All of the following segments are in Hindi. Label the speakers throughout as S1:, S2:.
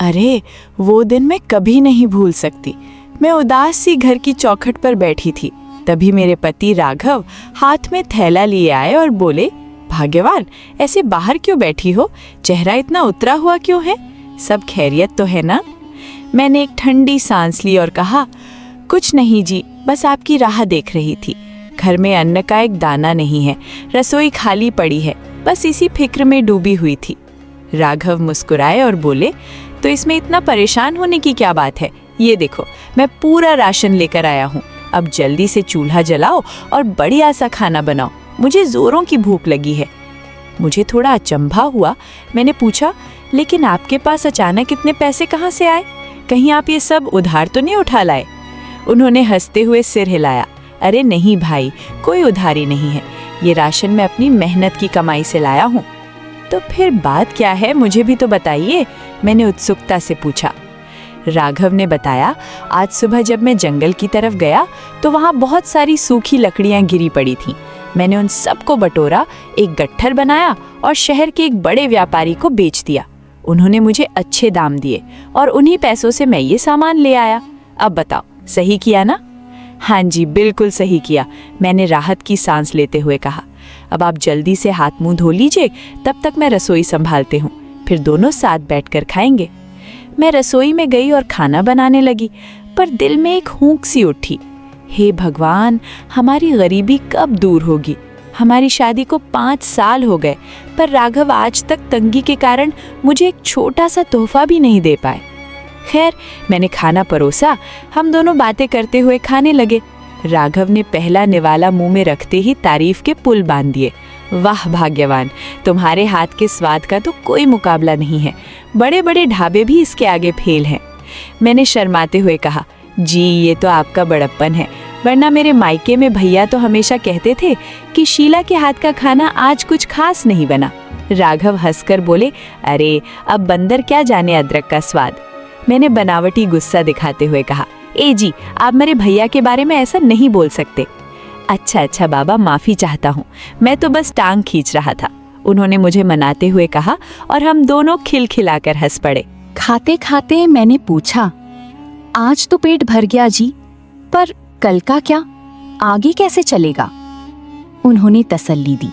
S1: अरे, वो दिन मैं कभी नहीं भूल सकती। मैं उदास सी घर की चौखट पर बैठी थी। तभी मेरे पति राघव हाथ में थैला लिए आए और बोले, भाग्यवान, ऐसे बाहर क्यों बैठी हो? चेहरा इतना उतरा हुआ क्यों है? सब खैरियत तो है ना? मैंने एक ठंडी सांस ली और कहा, कुछ नहीं जी, बस आपकी राह देख रही थी। घर में अन्न का एक दाना नहीं है, रसोई खाली पड़ी है, बस इसी फिक्र में डूबी हुई थी। राघव मुस्कुराए और बोले, तो इसमें इतना परेशान होने की क्या बात है? ये देखो, मैं पूरा राशन लेकर आया हूँ। अब जल्दी से चूल्हा जलाओ और बढ़िया सा खाना बनाओ, मुझे जोरों की भूख लगी है। मुझे थोड़ा अचंभा हुआ। मैंने पूछा, लेकिन आपके पास अचानक इतने पैसे कहाँ से आए? कहीं आप ये सब उधार तो नहीं उठा लाए? उन्होंने हंसते हुए सिर हिलाया। अरे नहीं भाई, कोई उधारी नहीं है, ये राशन मैं अपनी मेहनत की कमाई से लाया हूँ। तो फिर बात क्या है, मुझे भी तो बताइए, मैंने उत्सुकता से पूछा। राघव ने बताया, आज सुबह जब मैं जंगल की तरफ गया तो वहाँ बहुत सारी सूखी लकड़ियाँ गिरी पड़ी थीं। मैंने उन सबको बटोरा, एक गट्ठर बनाया और शहर के एक बड़े व्यापारी को बेच दिया। उन्होंने मुझे अच्छे दाम दिए और उन्हीं पैसों से मैं ये सामान ले आया। अब बताओ, सही किया ना? हाँ जी, बिल्कुल सही किया, मैंने राहत की सांस लेते हुए कहा। अब आप जल्दी से हाथ मुंह धो लीजिए, तब तक मैं रसोई संभालते हूँ, फिर दोनों साथ बैठकर खाएंगे। मैं रसोई में गई और खाना बनाने लगी, पर दिल में एक हूंक सी उठी। हे भगवान, हमारी गरीबी कब दूर होगी? हमारी शादी को 5 साल हो गए, पर राघव आज तक तंगी के कारण मुझे एक छोटा सा तोहफा भी नहीं दे पाए। खैर, मैंने खाना परोसा, हम दोनों बातें करते हुए खाने लगे। राघव ने पहला निवाला मुंह में रखते ही तारीफ के पुल बांध दिए। वाह भाग्यवान, तुम्हारे हाथ के स्वाद का तो कोई मुकाबला नहीं है, बड़े बड़े ढाबे भी इसके आगे फेल हैं। मैंने शर्माते हुए कहा, जी ये तो आपका बड़प्पन है, वरना मेरे मायके में भैया तो हमेशा कहते थे कि शीला के हाथ का खाना आज कुछ खास नहीं बना। राघव हंसकर बोले, अरे अब बंदर क्या जाने अदरक का स्वाद। मैंने बनावटी गुस्सा दिखाते हुए कहा, ए जी, आप मेरे भैया के बारे में ऐसा नहीं बोल सकते। अच्छा बाबा, माफी चाहता हूँ, मैं तो बस टांग खींच रहा था, उन्होंने मुझे मनाते हुए कहा और हम दोनों खिलखिलाकर हंस पड़े।
S2: खाते खाते मैंने पूछा, आज तो पेट भर गया जी, पर कल का क्या? आगे कैसे चलेगा? उन्होंने तसल्ली दी,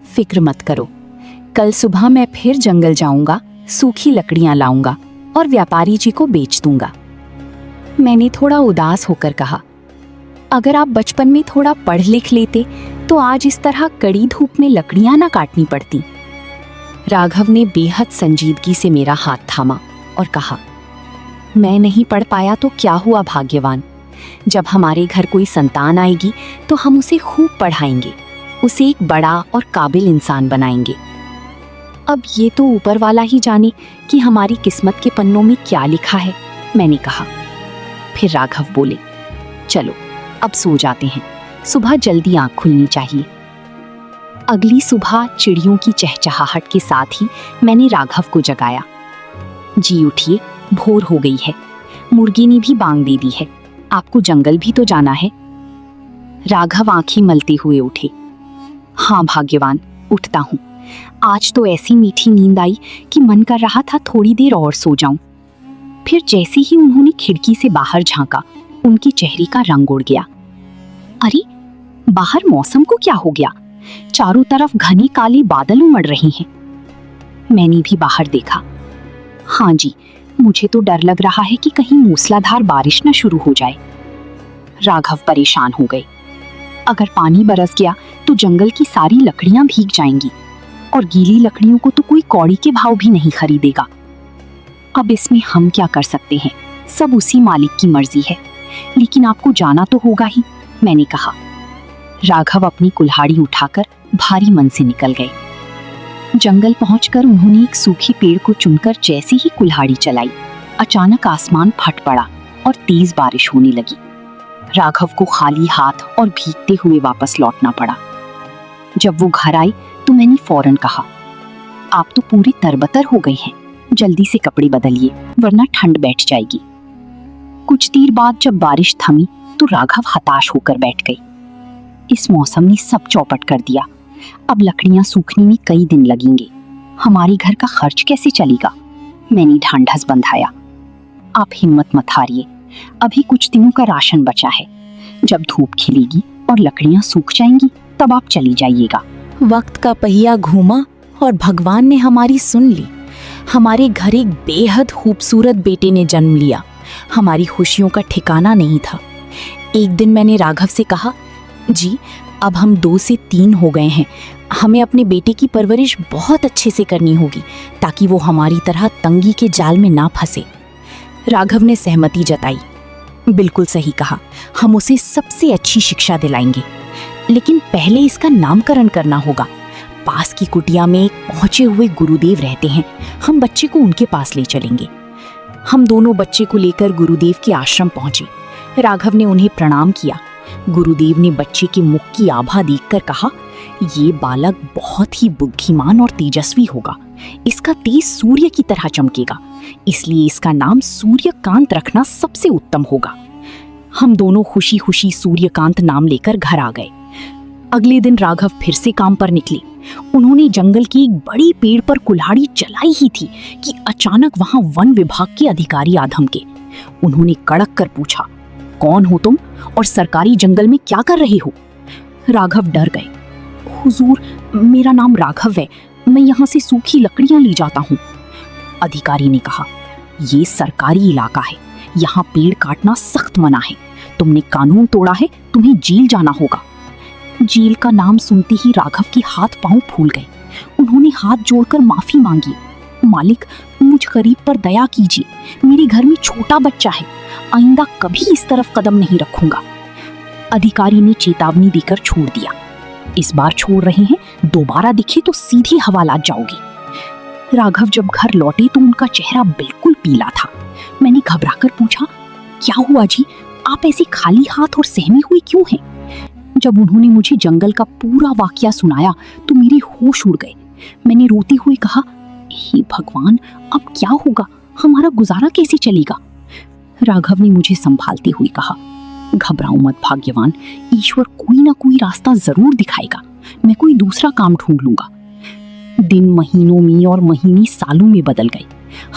S2: फिक्र मत करो, कल सुबह मैं फिर जंगल जाऊंगा, सूखी लकड़ियां लाऊंगा और व्यापारी जी को बेच दूंगा। मैंने थोड़ा उदास होकर कहा, अगर आप बचपन में थोड़ा पढ़ लिख लेते तो आज इस तरह कड़ी धूप में लकड़ियां ना काटनी पड़ती। राघव ने बेहद संजीदगी से मेरा हाथ थामा और कहा, मैं नहीं पढ़ पाया तो क्या हुआ भाग्यवान, जब हमारे घर कोई संतान आएगी तो हम उसे खूब पढ़ाएंगे, उसे एक बड़ा और काबिल इंसान बनाएंगे। अब ये तो ऊपर वाला ही जाने कि हमारी किस्मत के पन्नों में क्या लिखा है, मैंने कहा। फिर राघव बोले, चलो अब सो जाते हैं, सुबह जल्दी आंख खुलनी चाहिए। अगली सुबह चिड़ियों की चहचहाहट के साथ ही मैंने राघव को जगाया। जी उठिए, भोर हो गई है, मुर्गी ने भी बांग दे दी है, आपको जंगल भी तो जाना है। राघव आंखें मलते हुए उठे। हाँ भाग्यवान, उठता हूँ, आज तो ऐसी मीठी नींद आई कि मन कर रहा था थोड़ी देर और सो जाऊं। फिर जैसे ही उन्होंने खिड़की से बाहर झांका, उनके चेहरे का रंग उड़ गया। अरे, बाहर मौसम को क्या हो गया? चारों तरफ घने काले बादल उमड़ रहे हैं। मैंने भी बाहर देखा। हाँ जी, मुझे तो डर लग रहा है कि कहीं मूसलाधार बारिश न शुरू हो जाए। राघव परेशान हो गए। अगर पानी बरस गया तो जंगल की सारी लकड़ियां भीग जाएंगी और गीली लकड़ियों को तो कोई कौड़ी के भाव भी नहीं खरीदेगा। अब इसमें हम क्या कर सकते हैं, सब उसी मालिक की मर्जी है, लेकिन आपको जाना तो होगा ही, मैंने कहा। राघव अपनी कुल्हाड़ी उठाकर भारी मन से निकल गए। जंगल पहुंचकर उन्होंने एक सूखे पेड़ को चुनकर जैसे ही कुल्हाड़ी चलाई, अचानक आसमान फट पड़ा और तेज बारिश होने लगी। राघव को खाली हाथ और भीगते हुए वापस लौटना पड़ा। जब वो घर आए तो मैंने फौरन कहा, आप तो पूरे तरबतर हो गए हैं, जल्दी से कपड़े बदलिए वरना ठंड बैठ जाएगी। कुछ देर बाद जब बारिश थमी तो राघव हताश होकर बैठ गए। इस मौसम ने सब चौपट कर दिया। अब लकड़ियां सूखने में कई दिन लगेंगे, हमारे घर का खर्च कैसे चलेगा? मैंने ढांढस बंधाया। आप हिम्मत मत हारिए, अभी कुछ दिनों का राशन बचा है। जब धूप खिलेगी और लकड़ियां सूख जाएंगी तब आप चली जाइएगा।
S1: वक्त का पहिया घूमा और भगवान ने हमारी सुन ली। हमारे घर एक बेहद खूबसूरत बेटे ने जन्म लिया। हमारी खुशियों का ठिकाना नहीं था। एक दिन मैंने राघव से कहा, जी अब हम 2 से 3 हो गए हैं। हमें अपने बेटे की परवरिश बहुत अच्छे से करनी होगी ताकि वो हमारी तरह तंगी के जाल में ना फंसे। राघव ने सहमति जताई। बिल्कुल सही कहा, हम उसे सबसे अच्छी शिक्षा दिलाएंगे, लेकिन पहले इसका नामकरण करना होगा। पास की कुटिया में एक पहुंचे हुए गुरुदेव रहते हैं, हम बच्चे को उनके पास ले चलेंगे। हम दोनों बच्चे को लेकर गुरुदेव के आश्रम पहुंचे। राघव ने उन्हें प्रणाम किया। गुरुदेव ने बच्चे के मुख की आभा देखकर कहा, ये बालक बहुत ही बुद्धिमान और तेजस्वी होगा। इसका तेज सूर्य की तरह चमकेगा, इसलिए इसका नाम सूर्यकांत रखना सबसे उत्तम होगा। हम दोनों खुशी खुशी सूर्यकांत नाम लेकर घर आ गए। अगले दिन राघव फिर से काम पर निकले। उन्होंने जंगल की एक बड़ी पेड़ पर कुल्हाड़ी चलाई ही थी कि अचानक वहां वन विभाग के अधिकारी आ धमके। उन्होंने कड़क कर पूछा, कौन हो तुम और सरकारी जंगल में क्या कर रहे हो? राघव डर गए। हुजूर, मेरा नाम राघव है, मैं यहाँ से सूखी लकड़ियां ले जाता हूँ। अधिकारी ने कहा, ये सरकारी इलाका है, यहाँ पेड़ काटना सख्त मना है। तुमने कानून तोड़ा है, तुम्हें जेल जाना होगा। जेल का नाम सुनते ही राघव के हाथ पांव फूल गए। उन्होंने हाथ जोड़कर माफी मांगी। मालिक, मुझ गरीब पर दया कीजिए, मेरे घर में छोटा बच्चा है, आइंदा कभी इस तरफ कदम नहीं रखूंगा। अधिकारी ने चेतावनी देकर छोड़ दिया। इस बार छोड़ रहे हैं, दोबारा दिखे तो सीधे हवालात जाओगे। राघव जब घर लौटे तो उनका चेहरा बिल्कुल पीला था। मैंने घबराकर पूछा, क्या हुआ जी, आप ऐसे खाली हाथ और सहमे हुए क्यों हैं? जब उन्होंने मुझे जंगल का पूरा वाकया सुनाया तो मेरे होश उड़ गए। मैंने रोते हुए कहा, हे भगवान, अब क्या होगा, हमारा गुजारा कैसे चलेगा? राघव ने मुझे संभालते हुए कहा, घबराओ मत भाग्यवान, ईश्वर कोई ना कोई रास्ता जरूर दिखाएगा। मैं कोई दूसरा काम ढूंढ लूंगा। दिन महीनों में और महीने सालों में बदल गए।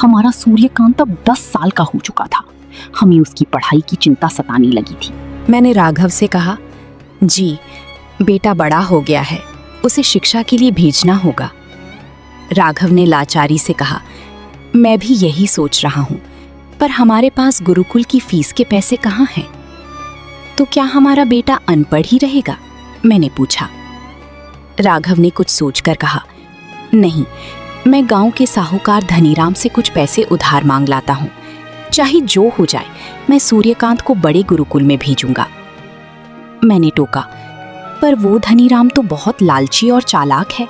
S1: हमारा सूर्यकांत अब 10 साल का हो चुका था। हमें उसकी पढ़ाई की चिंता सताने लगी थी। मैंने राघव से कहा, जी बेटा बड़ा हो गया है, उसे शिक्षा के लिए भेजना होगा। राघव ने लाचारी से कहा, मैं भी यही सोच रहा हूँ, पर हमारे पास गुरुकुल की फीस के पैसे कहाँ हैं? तो क्या हमारा बेटा अनपढ़ ही रहेगा? मैंने पूछा। राघव ने कुछ सोचकर कहा, नहीं, मैं गांव के साहूकार धनीराम से कुछ पैसे उधार मांग लाता हूँ। चाहे जो हो जाए, मैं सूर्यकांत को बड़े गुरुकुल में भेजूंगा। मैंने टोका, पर वो धनीराम तो बहुत लालची और चालाक है,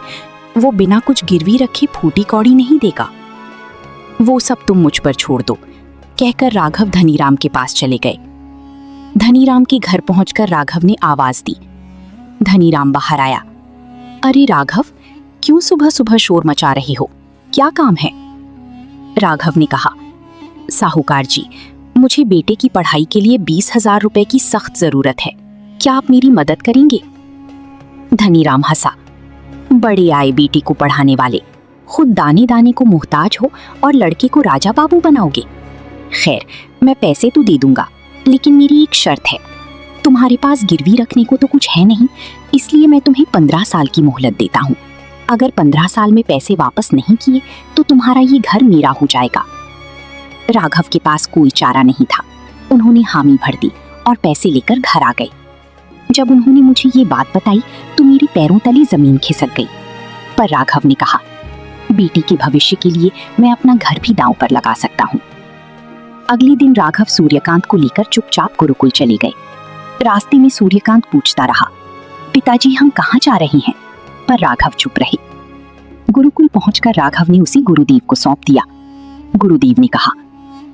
S1: वो बिना कुछ गिरवी रखे फूटी कौड़ी नहीं देगा। वो सब तुम मुझ पर छोड़ दो, कहकर राघव धनीराम के पास चले गए। धनीराम के घर पहुंचकर राघव ने आवाज दी। धनीराम बाहर आया। अरे राघव, क्यों सुबह सुबह शोर मचा रहे हो, क्या काम है? राघव ने कहा, साहूकार जी, मुझे बेटे की पढ़ाई के लिए 20,000 रुपए की सख्त जरूरत है, क्या आप मेरी मदद करेंगे? धनीराम हंसा। बड़े आए बेटी को पढ़ाने वाले, खुद दाने दाने को मुहताज हो और लड़के को राजा बाबू बनाओगे। खैर, मैं पैसे तो दे दूंगा, लेकिन मेरी एक शर्त है। तुम्हारे पास गिरवी रखने को तो कुछ है नहीं, इसलिए मैं तुम्हें 15 साल की मोहलत देता हूँ। अगर 15 साल में पैसे वापस नहीं किए तो तुम्हारा ये घर मेरा हो जाएगा। राघव के पास कोई चारा नहीं था। उन्होंने हामी भर दी और पैसे लेकर घर आ गए। जब उन्होंने मुझे ये बात बताई तो मेरे पैरों तले जमीन खिसक गई। पर राघव ने कहा, बेटी के भविष्य के लिए मैं अपना घर भी दांव पर लगा सकता हूँ। अगले दिन राघव सूर्यकांत को लेकर चुपचाप गुरुकुल चले गए। रास्ते में सूर्यकांत पूछता रहा, पिताजी हम कहाँ जा रहे हैं? पर राघव चुप रहे। गुरुकुल पहुंचकर राघव ने उसे गुरुदेव को सौंप दिया। गुरुदेव ने कहा,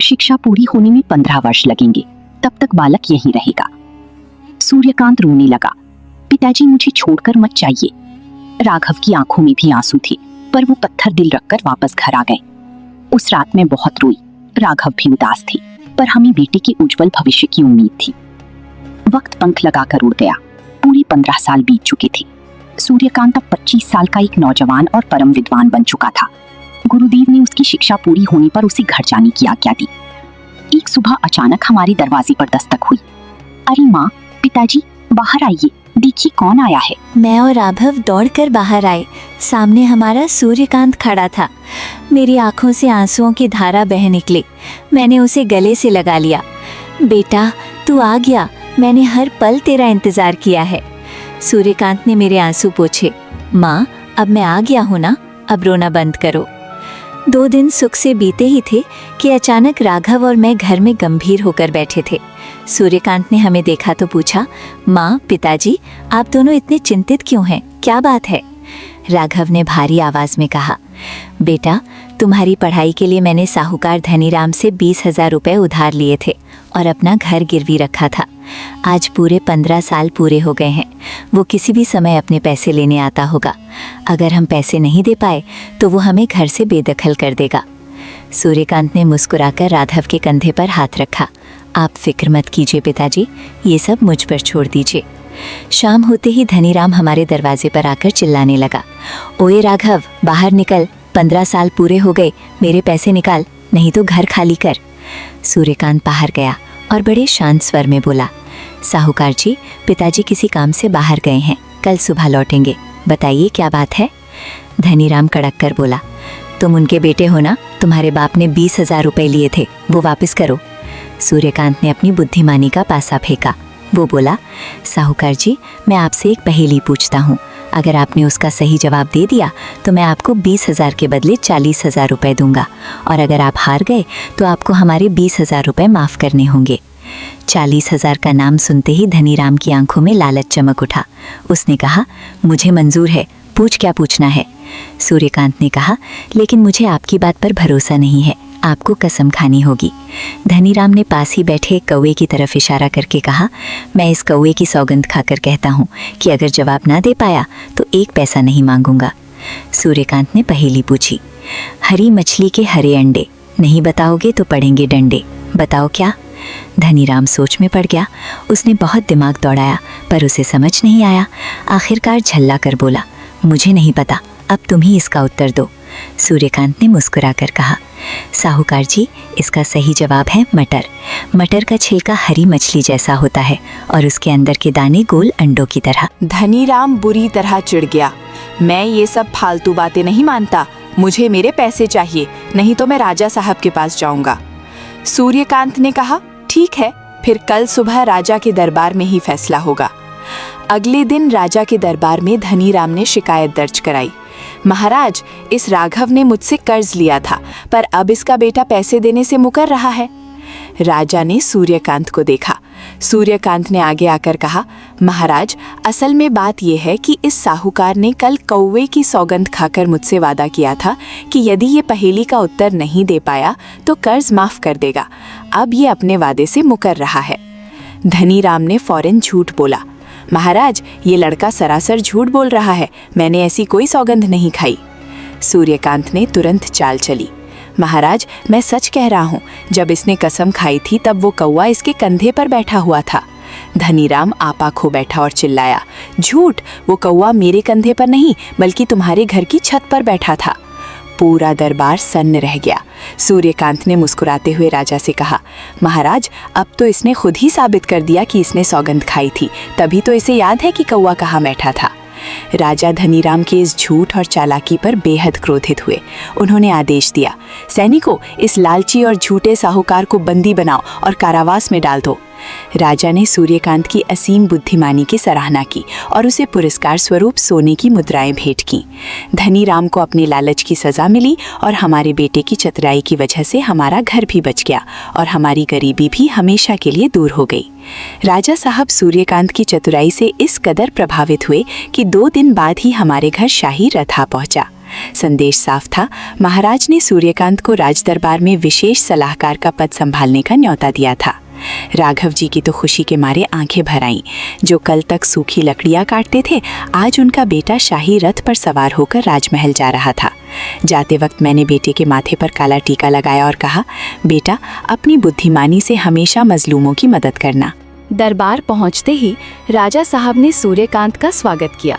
S1: शिक्षा पूरी होने में 15 वर्ष लगेंगे, तब तक बालक यहीं रहेगा। सूर्यकांत रोने लगा, पिताजी मुझे छोड़कर मत जाइए। राघव की आंखों में भी आंसू थे, पर वो पत्थर दिल रखकर वापस घर आ गए। उस रात मैं बहुत रोई। राघव भी उदास थे, पर हमें बेटे के उज्जवल भविष्य की उम्मीद थी। वक्त पंख लगाकर उड़ गया। पूरे 15 साल बीत चुके थे। सूर्यकांत अब 25 साल का एक नौजवान और परम विद्वान बन चुका था।
S3: गुरुदेव ने उसकी शिक्षा पूरी होने पर उसे घर जाने की आज्ञा दी। एक सुबह अचानक हमारे दरवाजे पर दस्तक हुई। अरे माँ, पिताजी, बाहर आइए, देखिए कौन आया है।
S4: मैं और राघव दौड़कर बाहर आए। सामने हमारा सूर्यकांत खड़ा था। मेरी आंखों से आंसुओं की धारा बह निकली। मैंने उसे गले से लगा लिया। बेटा, तू आ गया, मैंने हर पल तेरा इंतजार किया है। सूर्यकांत ने मेरे आंसू पोंछे। माँ, अब मैं आ गया हूँ ना, अब रोना बंद करो। 2 दिन सुख से बीते ही थे कि अचानक राघव और मैं घर में गंभीर होकर बैठे थे। सूर्यकांत ने हमें देखा तो पूछा, माँ, पिताजी, आप दोनों इतने चिंतित क्यों हैं? क्या बात है? राघव ने भारी आवाज में कहा, बेटा, तुम्हारी पढ़ाई के लिए मैंने साहूकार धनीराम से 20,000 रुपए उधार लिए थे और अपना घर गिरवी रखा था। आज पूरे 15 साल पूरे हो गए हैं। वो किसी भी समय अपने पैसे लेने आता होगा। अगर हम पैसे नहीं दे पाए तो वो हमें घर से बेदखल कर देगा। सूर्यकांत ने मुस्कुराकर राघव के कंधे पर हाथ रखा। आप फिक्र मत कीजिए पिताजी, ये सब मुझ पर छोड़ दीजिए। शाम होते ही धनीराम हमारे दरवाजे पर आकर चिल्लाने लगा, ओए राघव, बाहर निकल, 15 साल पूरे हो गए, मेरे पैसे निकाल, नहीं तो घर खाली कर। सूर्यकांत बाहर गया और बड़े शांत स्वर में बोला, साहूकार जी, पिताजी किसी काम से बाहर गए हैं, कल सुबह लौटेंगे, बताइए क्या बात है। धनीराम कड़क कर बोला, तुम उनके बेटे हो ना, तुम्हारे बाप ने 20,000 रुपए लिए थे, वो वापस करो। सूर्यकांत ने अपनी बुद्धिमानी का पासा फेंका। वो बोला, साहूकार जी, मैं आपसे एक पहेली पूछता हूँ, अगर आपने उसका सही जवाब दे दिया तो मैं आपको 20,000 के बदले 40,000 रुपए दूंगा, और अगर आप हार गए तो आपको हमारे 20,000 रुपए माफ़ करने होंगे। 40,000 का नाम सुनते ही धनीराम की आंखों में लालच चमक उठा। उसने कहा, मुझे मंजूर है, पूछ क्या पूछना है। सूर्यकांत ने कहा, लेकिन मुझे आपकी बात पर भरोसा नहीं है, आपको कसम खानी होगी। धनीराम ने पास ही बैठे एक कौवे की तरफ इशारा करके कहा, मैं इस कौवे की सौगंध खाकर कहता हूँ कि अगर जवाब ना दे पाया तो 1 पैसा नहीं मांगूंगा। सूर्यकांत ने पहेली पूछी, हरी मछली के हरे अंडे, नहीं बताओगे तो पड़ेंगे डंडे, बताओ क्या। धनीराम सोच में पड़ गया। उसने बहुत दिमाग दौड़ाया पर उसे समझ नहीं आया। आखिरकार झल्ला कर बोला, मुझे नहीं पता, अब तुम ही इसका उत्तर दो। सूर्यकांत ने मुस्कुराकर कहा, साहूकार जी, इसका सही जवाब है मटर। मटर का छिलका हरी मछली जैसा होता है और उसके अंदर के दाने गोल अंडों की तरह।
S1: धनीराम बुरी तरह चिढ़ गया। मैं ये सब फालतू बातें नहीं मानता, मुझे मेरे पैसे चाहिए, नहीं तो मैं राजा साहब के पास जाऊंगा। सूर्यकांत ने कहा, ठीक है, फिर कल सुबह राजा के दरबार में ही फैसला होगा। अगले दिन राजा के दरबार में धनीराम ने शिकायत दर्ज कराई। महाराज, इस राघव ने मुझसे कर्ज लिया था, पर अब इसका बेटा पैसे देने से मुकर रहा है। राजा ने सूर्यकांत को देखा। सूर्यकांत ने आगे आकर कहा, महाराज, असल में बात यह है कि इस साहूकार ने कल कौवे की सौगंध खाकर मुझसे वादा किया था कि यदि ये पहेली का उत्तर नहीं दे पाया तो कर्ज माफ कर देगा। अब ये अपने वादे से मुकर रहा है। धनीराम ने फौरन झूठ बोला, महाराज, ये लड़का सरासर झूठ बोल रहा है, मैंने ऐसी कोई सौगंध नहीं खाई। सूर्यकांत ने तुरंत चाल चली, महाराज, मैं सच कह रहा हूँ, जब इसने कसम खाई थी तब वो कौवा इसके कंधे पर बैठा हुआ था। धनीराम आपा खो बैठा और चिल्लाया, झूठ, वो कौवा मेरे कंधे पर नहीं बल्कि तुम्हारे घर की छत पर बैठा था। पूरा दरबार सन्न रह गया। सूर्यकांत ने मुस्कुराते हुए राजा से कहा, महाराज, अब तो इसने खुद ही साबित कर दिया कि इसने सौगंध खाई थी, तभी तो इसे याद है कि कौवा कहाँ बैठा था। राजा धनीराम के इस झूठ और चालाकी पर बेहद क्रोधित हुए। उन्होंने आदेश दिया, सैनिकों, इस लालची और झूठे साहूकार को बंदी बनाओ और कारावास में डाल दो। राजा ने सूर्यकांत की असीम बुद्धिमानी की सराहना की और उसे पुरस्कार स्वरूप सोने की मुद्राएं भेंट की। धनीराम को अपने लालच की सजा मिली और हमारे बेटे की चतुराई की वजह से हमारा घर भी बच गया और हमारी गरीबी भी हमेशा के लिए दूर हो गई। राजा साहब सूर्यकांत की चतुराई से इस कदर प्रभावित हुए कि 2 दिन बाद ही हमारे घर शाही रथ आ पहुंचा। संदेश साफ था, महाराज ने सूर्यकांत को राज दरबार में विशेष सलाहकार का पद संभालने का न्योता दिया था। राघव जी की तो खुशी के मारे आंखें भर आईं। जो कल तक सूखी लकड़ियां काटते थे, आज उनका बेटा शाही रथ पर सवार होकर राजमहल जा रहा था। जाते वक्त मैंने बेटे के माथे पर काला टीका लगाया और कहा, बेटा, अपनी बुद्धिमानी से हमेशा मजलूमों की मदद करना।
S2: दरबार पहुंचते ही राजा साहब ने सूर्यकांत का स्वागत किया।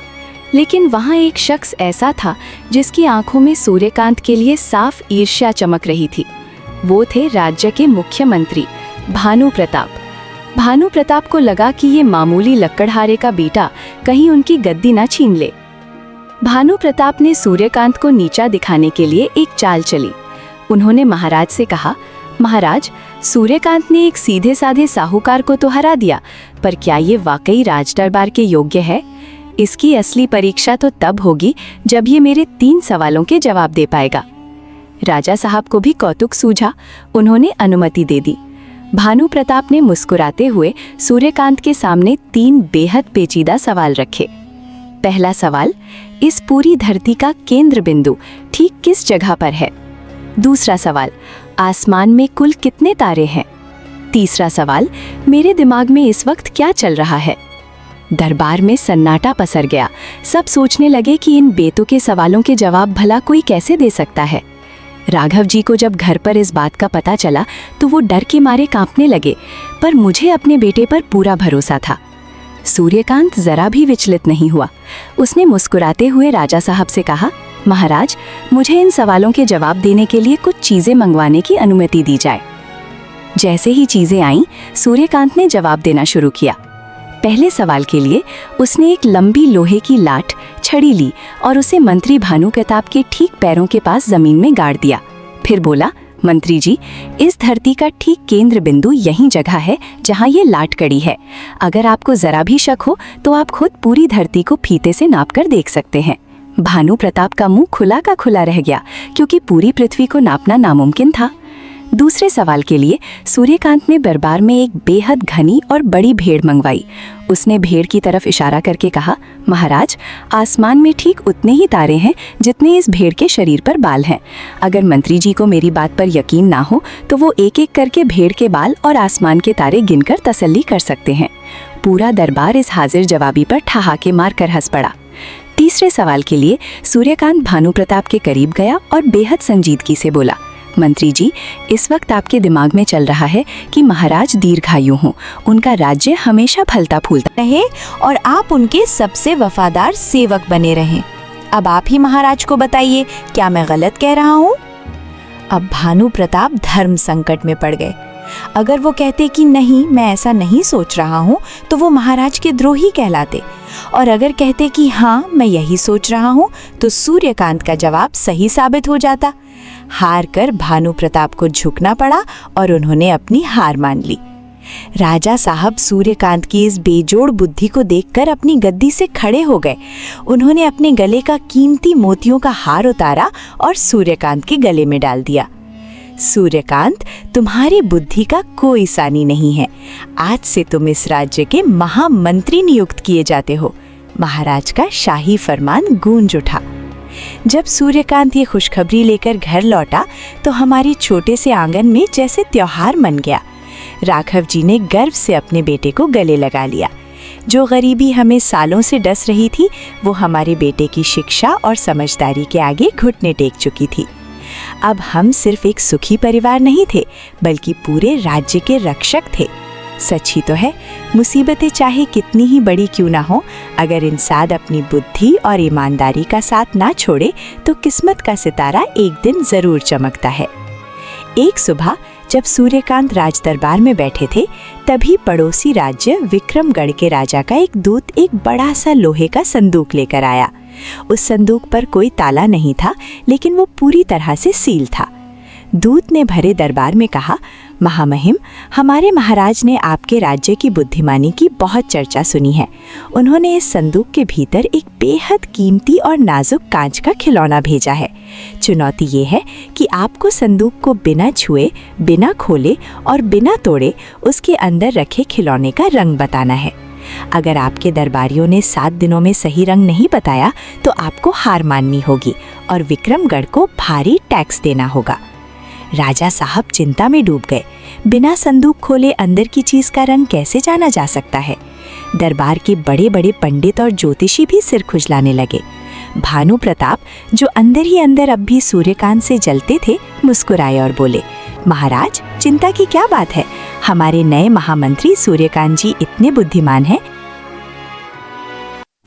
S2: लेकिन वहाँ एक शख्स ऐसा था जिसकी आंखों में सूर्यकांत के लिए साफ ईर्ष्या चमक रही थी। वो थे राज्य के मुख्यमंत्री भानु प्रताप। भानु प्रताप को लगा कि ये मामूली लक्कड़हारे का बेटा कहीं उनकी गद्दी ना छीन ले। भानु प्रताप ने सूर्यकांत को नीचा दिखाने के लिए एक चाल चली। उन्होंने महाराज से कहा, महाराज, सूर्यकांत ने एक सीधे साधे साहूकार को तो हरा दिया, पर क्या ये वाकई राजदरबार के योग्य है? इसकी असली परीक्षा तो तब होगी जब ये मेरे 3 सवालों के जवाब दे पाएगा। राजा साहब को भी कौतुक सूझा। उन्होंने अनुमति दे दी। भानु प्रताप ने मुस्कुराते हुए सूर्यकांत के सामने 3 बेहद पेचीदा सवाल रखे। पहला सवाल, इस पूरी धरती का केंद्र बिंदु ठीक किस जगह पर है? दूसरा सवाल, आसमान में कुल कितने तारे हैं? तीसरा सवाल, मेरे दिमाग में इस वक्त क्या चल रहा है? दरबार में सन्नाटा पसर गया। सब सोचने लगे कि इन बेतुके सवालों के जवाब भला कोई कैसे दे सकता है। राघव जी को जब घर पर इस बात का पता चला तो वो डर के मारे कांपने लगे, पर मुझे अपने बेटे पर पूरा भरोसा था। सूर्यकांत जरा भी विचलित नहीं हुआ। उसने मुस्कुराते हुए राजा साहब से कहा, महाराज, मुझे इन सवालों के जवाब देने के लिए कुछ चीजें मंगवाने की अनुमति दी जाए। जैसे ही चीजें आईं, सूर्यकांत ने जवाब देना शुरू किया। पहले सवाल के लिए उसने एक लंबी लोहे की लाठ छड़ी ली और उसे मंत्री भानु प्रताप के ठीक पैरों के पास जमीन में गाड़ दिया। फिर बोला, मंत्री जी, इस धरती का ठीक केंद्र बिंदु यही जगह है जहां ये लाट कड़ी है। अगर आपको जरा भी शक हो तो आप खुद पूरी धरती को फीते से नापकर देख सकते हैं। भानु प्रताप का मुंह खुला का खुला रह गया, क्योंकि पूरी पृथ्वी को नापना नामुमकिन था। दूसरे सवाल के लिए सूर्यकांत ने दरबार में एक बेहद घनी और बड़ी भेड़ मंगवाई। उसने भेड़ की तरफ इशारा करके कहा, महाराज, आसमान में ठीक उतने ही तारे हैं जितने इस भेड़ के शरीर पर बाल हैं। अगर मंत्री जी को मेरी बात पर यकीन ना हो तो वो एक एक करके भेड़ के बाल और आसमान के तारे गिनकर तसल्ली कर सकते हैं। पूरा दरबार इस हाजिर जवाबी पर ठहाके मारकर हंस पड़ा। तीसरे सवाल के लिए सूर्यकांत भानु प्रताप के करीब गया और बेहद संजीदगी से बोला, मंत्री जी, इस वक्त आपके दिमाग में चल रहा है कि महाराज दीर्घायु हों, उनका राज्य हमेशा फलता फूलता
S1: रहे और आप उनके सबसे वफादार सेवक बने रहें। अब आप ही महाराज को बताइए, क्या मैं गलत कह रहा हूँ? अब भानु प्रताप धर्म संकट में पड़ गए। अगर वो कहते कि नहीं, मैं ऐसा नहीं सोच रहा हूँ, तो वो महाराज के द्रोही कहलाते, और अगर कहते कि हाँ, मैं यही सोच रहा हूँ, तो सूर्यकांत का जवाब सही साबित हो जाता। हार कर भानु प्रताप को झुकना पड़ा और उन्होंने अपनी हार मान ली। राजा साहब सूर्यकांत की इस बेजोड़ बुद्धि को देखकर अपनी गद्दी से खड़े हो गए। उन्होंने अपने गले का कीमती मोतियों का हार उतारा और सूर्यकांत के गले में डाल दिया। सूर्यकांत, तुम्हारी बुद्धि का कोई सानी नहीं है। आज से तुम इस राज्य के महामंत्री नियुक्त किए जाते हो। महाराज का शाही फरमान गूंज उठा। जब सूर्यकांत ये खुशखबरी लेकर घर लौटा तो हमारे छोटे से आंगन में जैसे त्योहार मन गया। राघव जी ने गर्व से अपने बेटे को गले लगा लिया। जो गरीबी हमें सालों से डस रही थी, वो हमारे बेटे की शिक्षा और समझदारी के आगे घुटने टेक चुकी थी। अब हम सिर्फ एक सुखी परिवार नहीं थे, बल्कि पूरे राज्य के रक्षक थे। सच ही तो है, मुसीबतें चाहे कितनी ही बड़ी क्यों ना हो, अगर इंसान अपनी बुद्धि और ईमानदारी का साथ ना छोड़े तो किस्मत का सितारा एक दिन जरूर चमकता है। एक सुबह जब सूर्यकांत राज दरबार में बैठे थे, तभी पड़ोसी राज्य विक्रमगढ़ के राजा का एक दूत एक बड़ा सा लोहे का संदूक लेकर आया। उस संदूक पर कोई ताला नहीं था, लेकिन वो पूरी तरह से सील था। दूत ने भरे दरबार में कहा, महामहिम, हमारे महाराज ने आपके राज्य की बुद्धिमानी की बहुत चर्चा सुनी है। उन्होंने इस संदूक के भीतर एक बेहद कीमती और नाजुक कांच का खिलौना भेजा है। चुनौती ये है कि आपको संदूक को बिना छुए, बिना खोले और बिना तोड़े उसके अंदर रखे खिलौने का रंग बताना है। अगर आपके दरबारियों ने 7 दिनों में सही रंग नहीं बताया तो आपको हार माननी होगी और विक्रमगढ़ को भारी टैक्स देना होगा। राजा साहब चिंता में डूब गए। बिना संदूक खोले अंदर की चीज का रंग कैसे जाना जा सकता है? दरबार के बड़े बड़े पंडित और ज्योतिषी भी सिर खुजलाने लगे। भानु प्रताप, जो अंदर ही अंदर अब भी सूर्यकांत से जलते थे, मुस्कुराए और बोले, महाराज, चिंता की क्या बात है? हमारे नए महामंत्री सूर्यकांत जी इतने बुद्धिमान हैं।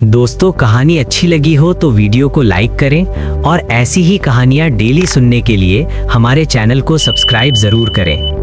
S5: दोस्तों, कहानी अच्छी लगी हो तो वीडियो को लाइक करें और ऐसी ही कहानियाँ डेली सुनने के लिए हमारे चैनल को सब्सक्राइब ज़रूर करें।